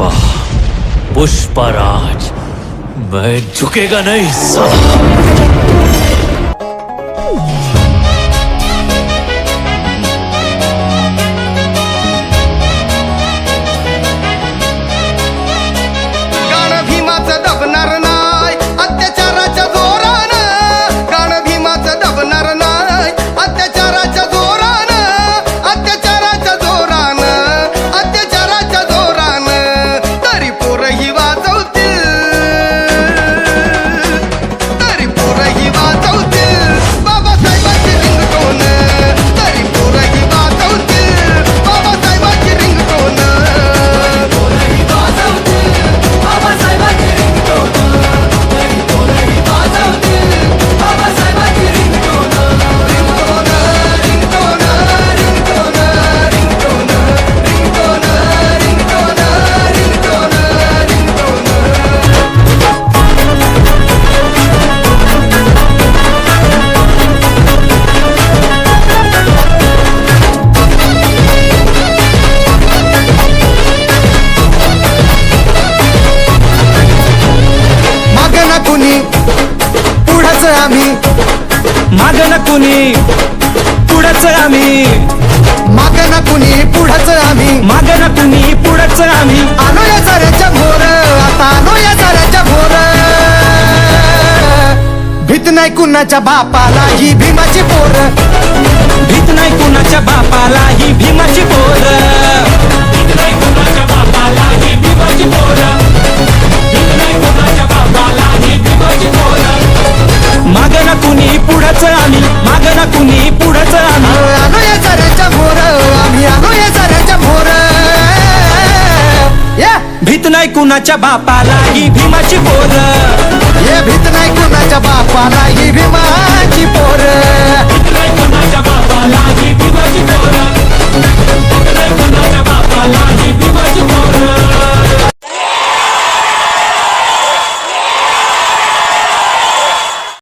पुष्पा पुष्पराज, मैं झुकेगा नहीं साला। गाणं भीमाचं दबणार नाय अत्याचाराच्या जोरानं, गाणं भीमाचं दबणार नाय अत्याचाराच्या जोरानं, अत्याचाराच्या जोरानं, अत्याचाराच्या जोरानं. तरी पोरही वाजवतील, तरी पोरही वाजवतील बाबासाहेबांची रिंगटोन, तरी पोरही वाजवतील बाबासाहेबांची रिंगटोन. पोरही वाजवतील बाबासाहेबांची रिंगटोन, तरी पोरही वाजवतील बाबासाहेबांची ringtone. Ringtone, ringtone, ringtone, ringtone, ringtone, ringtone, ringtone, ringtone. मागं ना कुणी पुढंच आम्ही, मागं न कुणी पुढंच आम्ही, मागं ना कुणी पुढंच आम्ही. मागं न कुणी पुढंच आम्ही. आलो या साऱ्याच्या भोर, आता आलो या साऱ्याच्या भोर. भीत नाही कुणाच्या बापाला ही भीमाची पोर, भीत नाही कुणाच्या बापाला ही भीमाची पोर. भीत नाही कुणाच्या बापाला ही भीमाची पोर. भीत नाही कुणाच्या बापाला ही भीमाची पोर. मागं न कुणी पुढंच आम्ही, मागं न कुणी पुढंच आम्ही. आलो या साऱ्याच्या भोर, आम्ही आलो या साऱ्याच्या भोर. या भीत नाही कुणाच्या बापाला ही भीमाची पोर. ये भीत नाही कुणाच्या बापाला ही भीमाची पोर.